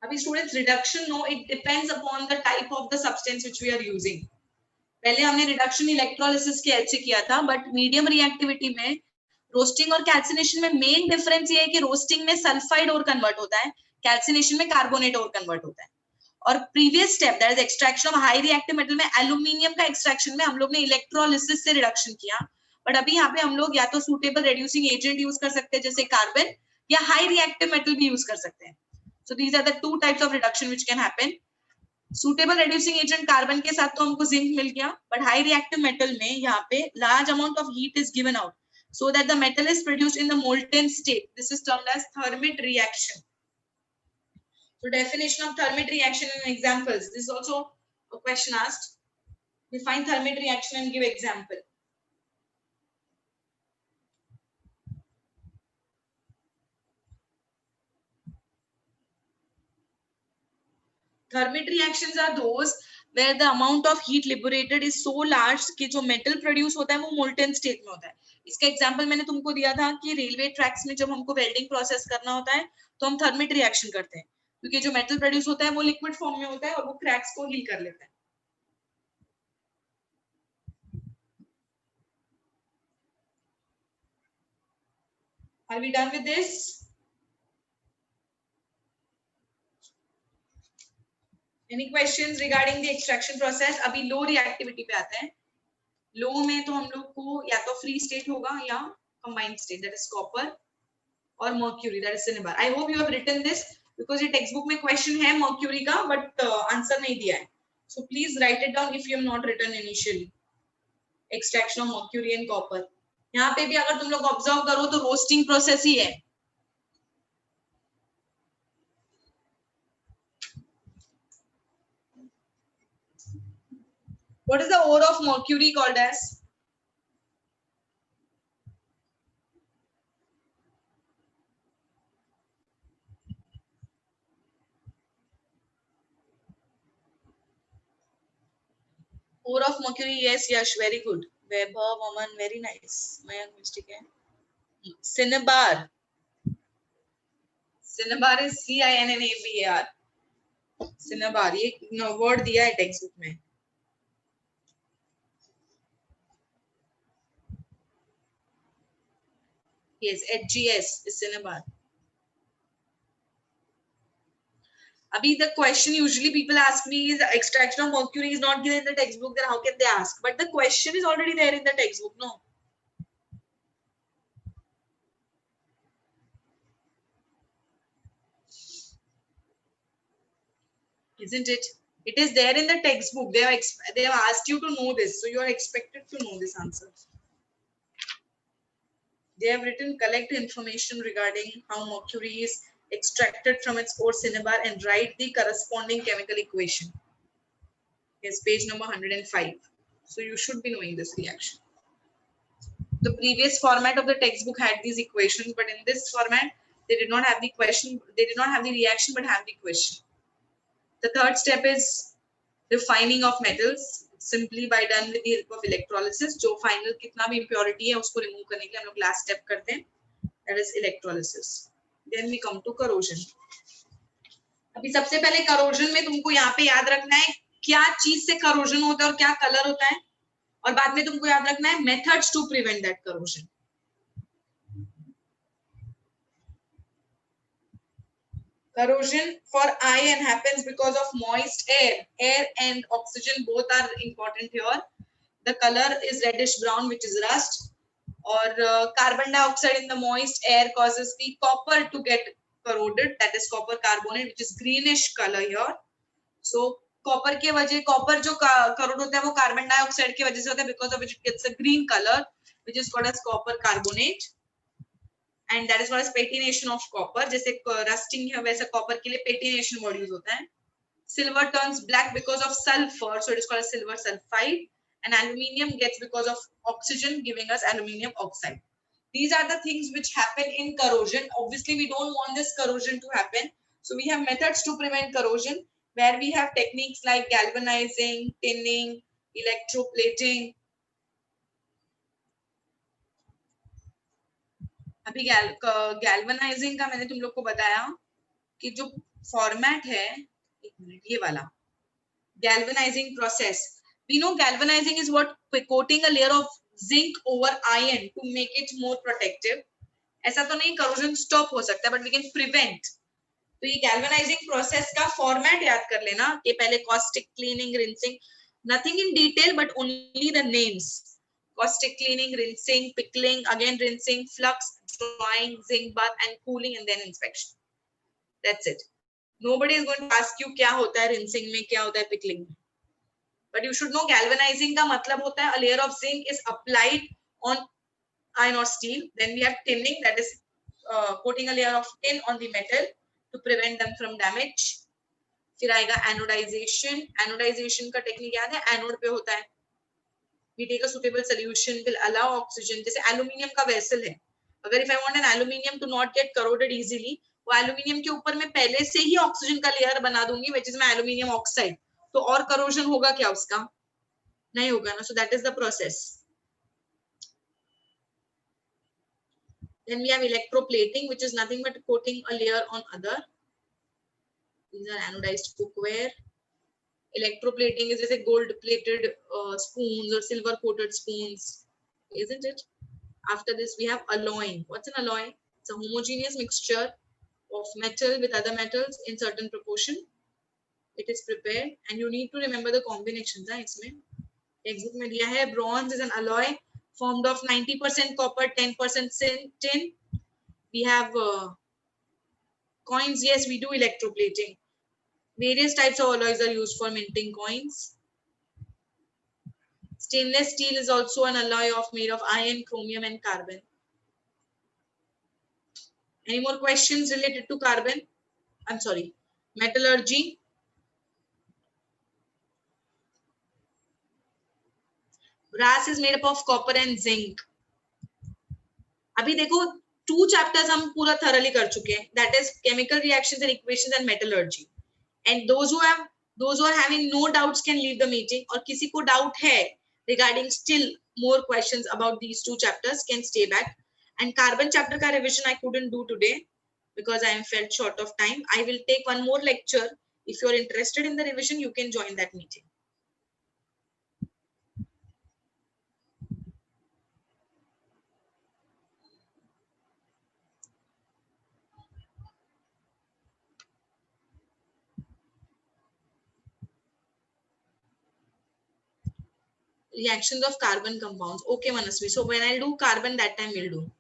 [SPEAKER 1] अभी students reduction no it depends upon the type of the substance which we are using. पहले हमने reduction electrolysis के help से किया था, but medium reactivity में रोस्टिंग और कैल्सिनेशन में मेन डिफरेंस ये है कि रोस्टिंग में सल्फाइड और कन्वर्ट होता है, कैल्सिनेशन में कार्बोनेट और कन्वर्ट होता है. और previous step that is extraction of high reactive metal में एल्यूमिनियम का एक्सट्रैक्शन में हम लोग ने इलेक्ट्रोलिसिस से रिडक्शन किया, बट अभी यहाँ पे हम लोग या तो सूटेबल रिड्यूसिंग एजेंट यूज कर सकते हैं जैसे कार्बन, या हाई रिएक्टिव मेटल भी यूज कर सकते हैं. So these are the two types of reduction which can happen. Suitable reducing agent carbon के साथ तो हमको जिंक मिल गया, but high reactive metal में यहाँ पे large amount of heat is given out so that the metal is produced in the molten state. This is termed as thermit reaction. So definition of thermit reaction and examples. This is also a question asked. Define thermit reaction and give example. Thermit reactions are those where the amount of heat liberated is so large कि जो metal produce होता है वो molten state में होता है. इसका example मैंने तुमको दिया था कि railway tracks में जब हमको welding process करना होता है तो हम thermit reaction करते हैं, क्योंकि जो metal produce होता है वो liquid form में होता है और वो cracks को heal कर लेता है. Are we done with this? Any questions regarding the extraction process? अभी low reactivity पे आते हैं. Low में तो हम लोग को या तो free state होगा या combined state, that is copper. or mercury, that is cinnabar. I hope you have written this because ये textbook में question है mercury का, but answer नहीं दिया है. So please write it down if you have not written initially. Extraction of mercury and copper. यहाँ पे भी अगर तुम लोग ऑब्जर्व करो तो रोस्टिंग प्रोसेस ही है. What is the ore of mercury called as? Ore of mercury, yes, Yash, very good. Vaibhav, Aman, very nice. Mayank, mistake है. Cinnabar. Cinnabar is CINNABAR. Cinnabar, ये word दिया है टेक्स्ट बुक में. Yes, HGS is cinnabar. Abhi, the question usually people ask me is extraction of mercury is not given in the textbook, then how can they ask? But the question is already there in the textbook, no? Isn't it? It is there in the textbook. They have asked you to know this, so you are expected to know this answer. They have written collect information regarding how mercury is extracted from its ore cinnabar and write the corresponding chemical equation. Yes, page number 105. So you should be knowing this reaction. The previous format of the textbook had these equations, but in this format, they did not have the question, they did not have the reaction, but have the question. The third step is refining of metals, simply by done with the help of electrolysis. जो final कितना भी impurity है उसको remove करने के लिए हम लोग last step करते हैं, that is electrolysis. Then we come to corrosion. अभी सबसे पहले corrosion में तुमको यहाँ पे याद रखना है क्या चीज से corrosion होता है और क्या color होता है, और बाद में तुमको याद रखना है methods to prevent that corrosion. Corrosion for iron happens because of moist air. Air and oxygen both are important here. The color is reddish brown, which is rust. Or carbon dioxide in the moist air causes the copper to get corroded. That is copper carbonate, which is greenish color here. So copper के वजह copper जो corrode होता है वो carbon dioxide की वजह से होता है, because of which it gets a green color, which is called as copper carbonate. And that is called as patination of copper. जैसे rusting है वैसे copper के लिए patination word use होता है. Silver turns black because of sulfur, so it is called as silver sulfide. And aluminium gets because of oxygen, giving us aluminium oxide. These are the things which happen in corrosion. Obviously, we don't want this corrosion to happen. So we have methods to prevent corrosion, where we have techniques like galvanizing, tinning, electroplating. अभी galvanising का मैंने तुम लोग को बताया कि जो format है, एक मिनट, ये वाला galvanizing process. We know galvanizing is what coating a layer of zinc over iron to make it more protective. ऐसा तो नहीं corrosion stop हो सकता, but we can prevent. तो ये galvanizing process का format याद कर लेना कि पहले caustic cleaning, rinsing, nothing in detail but only the names. Caustic cleaning, rinsing, pickling, again rinsing, flux, drying, zinc bath, and cooling, and then inspection. That's it. Nobody is going to ask you क्या होता है rinsing में, क्या होता है pickling में. But you should know galvanizing का मतलब होता है a layer of zinc is applied on iron or steel. Then we have tinning, that is coating a layer of tin on the metal to prevent them from damage. फिर आएगा anodization. Anodization का technique याद है, anode पे होता है. We take a suitable solution, will allow oxygen. जैसे aluminium का vessel है, अगर if I want an aluminium to not get corroded easily, वो aluminium के ऊपर मैं पहले से ही oxygen का layer बना दूंगी, which is my aluminium oxide. तो और corrosion होगा क्या उसका? नहीं होगा ना. So that is the process. Then we have electroplating, which is nothing but coating a layer on other. These are anodized cookware. Electroplating is जैसे gold plated spoons or silver coated spoons, isn't it? After this we have alloying. What's an alloy? It's a homogeneous mixture of metal with other metals in certain proportion. It is prepared and you need to remember the combinations. इसमें textbook में दिया है, bronze is an alloy formed of 90% copper, 10% tin. We have coins. Yes, we do electroplating. Various types of alloys are used for minting coins. Stainless steel is also an alloy made of iron, chromium, and carbon. Any more questions related to carbon? I'm sorry, metallurgy. Brass is made up of copper and zinc. अभी देखो 2 chapters हम पूरा thoroughly कर चुके हैं. That is chemical reactions and equations and metallurgy. And those who are having no doubts can leave the meeting. और किसी को doubt है regarding still more questions about these 2 chapters can stay back. And carbon chapter का revision I couldn't do today because I am felt short of time. I will take one more lecture. If you are interested in the revision, you can join that meeting. Reactions of carbon compounds. Okay, Manasvi. So when I do carbon, that time we'll do.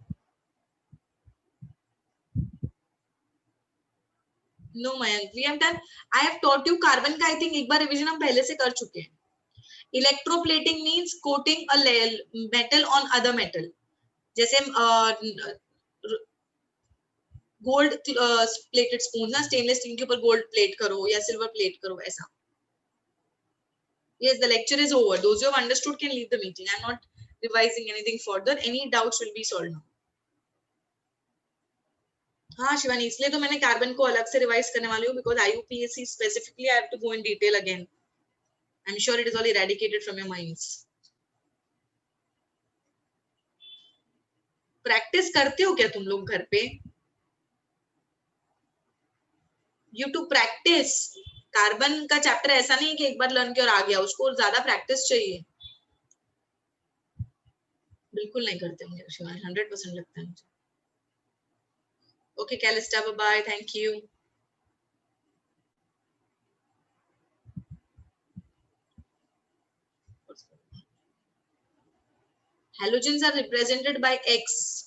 [SPEAKER 1] No, Mayank, we have done. I have taught you carbon का I think एक बार revision हम पहले से कर चुके हैं. Electroplating means coating a metal on other metal. जैसे gold plated spoons ना stainless steel के ऊपर gold plate करो या silver plate करो ऐसा. Yes, the lecture is over. Those who have understood can leave the meeting. I'm not revising anything further. Any doubts will be solved now. हाँ शिवानी, इसलिए तो मैंने कार्बन को अलग से रिवाइज करने वाली हूँ because IUPAC specifically I have to go in detail again. I'm sure it is all eradicated from your minds. Practice करते हो क्या तुम लोग घर पे? You to practice. कार्बन का चैप्टर ऐसा नहीं कि एक बार लर्न किया और आ गया, उसको ज्यादा प्रैक्टिस चाहिए. बिल्कुल नहीं करते मुझे शिवानी, 100% लगता है मुझे. Okay, Calista, bye-bye. Thank you. Halogens are represented by X.